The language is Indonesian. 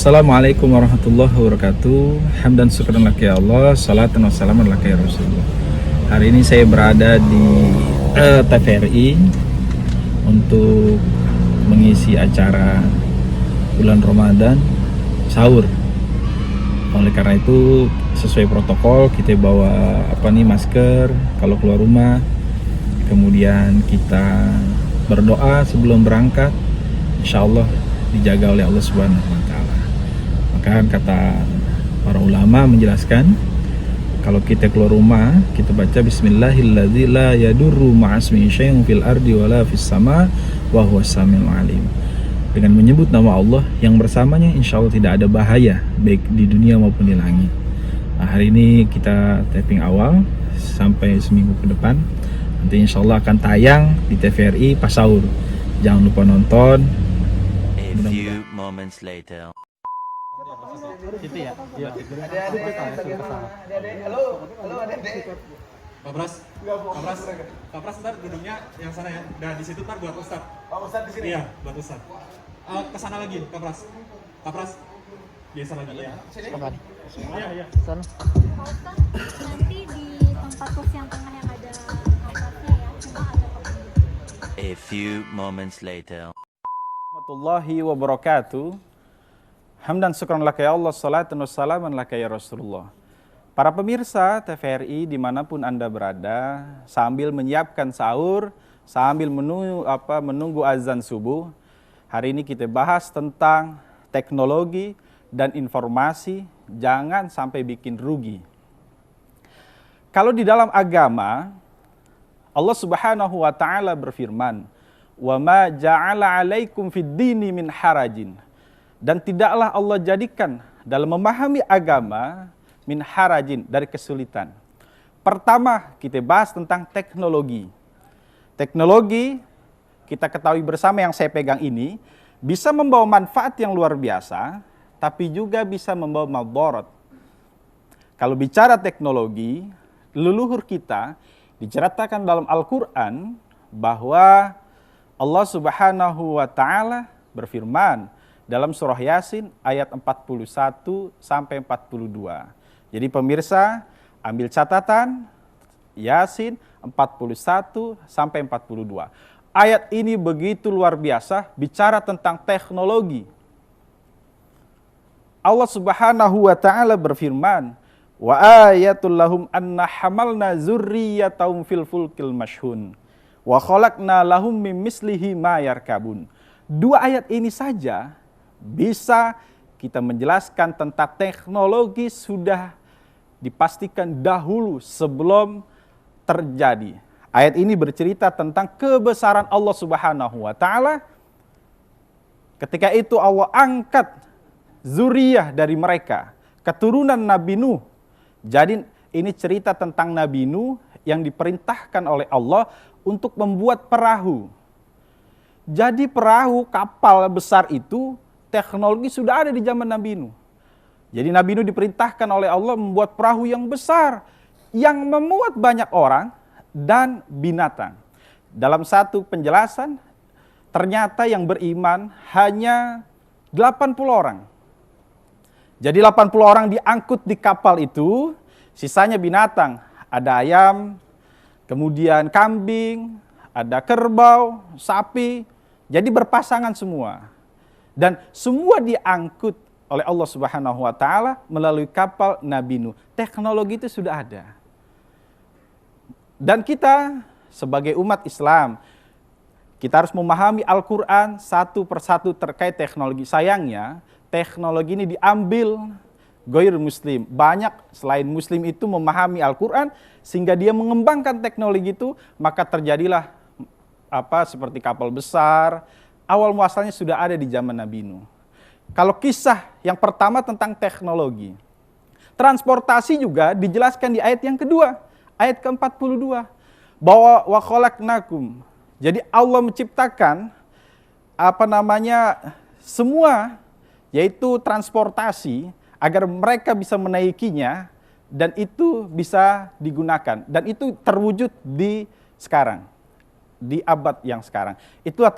Assalamualaikum warahmatullahi wabarakatuh. Hamdan syukran laka ya Allah, salatan wassalaman laka ya Rasulullah. Hari ini saya berada di TVRI untuk mengisi acara bulan Ramadan sahur. Oleh karena itu sesuai protokol kita bawa masker kalau keluar rumah. Kemudian kita berdoa sebelum berangkat. Insyaallah dijaga oleh Allah Subhanahu wa taala. Maka kata para ulama menjelaskan, kalau kita keluar rumah kita baca bismillahilladzi la yadurru ma'asmihi syai'un fil ardi wala fis sama wa huwas samiul alim. Dengan menyebut nama Allah yang bersamanya insyaallah tidak ada bahaya baik di dunia maupun di langit. Nah, hari ini kita taping awal sampai seminggu ke depan. Nanti insyaallah akan tayang di TVRI pas sahur. Jangan lupa nonton. A few moments later. Gitu ya? Iya. Halo, Adek. Kapras ntar duduknya yang sana ya. Dan di situ ntar buat Ustad. Oh, Ustaz di sini. Iya, buat Ustad. Kesana lagi, Kapras. Di sana lagi ya. Sini. Iya. Pak Ustadz, nanti di tempat kursi yang tengah yang ada kampasnya ya, cuma ada kopi. A few moments later. Warahmatullahi wabarakatuh. Hamdan syukran laka ya Allah, salatan wassalaman laka ya Rasulullah. Para pemirsa TVRI dimanapun Anda berada, sambil menyiapkan sahur, sambil menunggu azan subuh, hari ini kita bahas tentang teknologi dan informasi, jangan sampai bikin rugi. Kalau di dalam agama, Allah Subhanahu wa taala berfirman, "Wa ma ja'ala 'alaikum fid dini min harajin." Dan tidaklah Allah jadikan dalam memahami agama min harajin, dari kesulitan. Pertama, kita bahas tentang teknologi. Teknologi, kita ketahui bersama yang saya pegang ini, bisa membawa manfaat yang luar biasa, tapi juga bisa membawa madarat. Kalau bicara teknologi, leluhur kita diceritakan dalam Al-Quran bahwa Allah Subhanahu wa taala berfirman dalam surah Yasin ayat 41 sampai 42. Jadi pemirsa, ambil catatan Yasin 41 sampai 42. Ayat ini begitu luar biasa, bicara tentang teknologi. Allah Subhanahu wa taala berfirman, "Wa ayatul lahum anna hamalna dzurriyyatahum fil fulkil mashhun wa khalaqna lahum mim mislihi ma yarkabun." Dua ayat ini saja bisa kita menjelaskan tentang teknologi sudah dipastikan dahulu sebelum terjadi. Ayat ini bercerita tentang kebesaran Allah Subhanahu wa taala. Ketika itu Allah angkat zuriyah dari mereka, keturunan Nabi Nuh. Jadi ini cerita tentang Nabi Nuh yang diperintahkan oleh Allah untuk membuat perahu. Jadi perahu, kapal besar itu teknologi sudah ada di zaman Nabi Nuh. Jadi Nabi Nuh diperintahkan oleh Allah membuat perahu yang besar, yang memuat banyak orang dan binatang. Dalam satu penjelasan, ternyata yang beriman hanya 80 orang. Jadi 80 orang diangkut di kapal itu, sisanya binatang. Ada ayam, kemudian kambing, ada kerbau, sapi. Jadi berpasangan semua. Dan semua diangkut oleh Allah Subhanahu wa taala melalui kapal Nabi Nuh. Teknologi itu sudah ada. Dan kita sebagai umat Islam, kita harus memahami Al-Quran satu persatu terkait teknologi. Sayangnya, teknologi ini diambil ghair muslim. Banyak selain muslim itu memahami Al-Quran sehingga dia mengembangkan teknologi itu, maka terjadilah seperti kapal besar. Awal muasalnya sudah ada di zaman Nabi Nuh. Kalau kisah yang pertama tentang teknologi, transportasi juga dijelaskan di ayat yang kedua, ayat ke-42, bahwa wa khalaqnakum. Jadi Allah menciptakan semua, yaitu transportasi, agar mereka bisa menaikinya dan itu bisa digunakan. Dan itu terwujud di sekarang, di abad yang sekarang. Itulah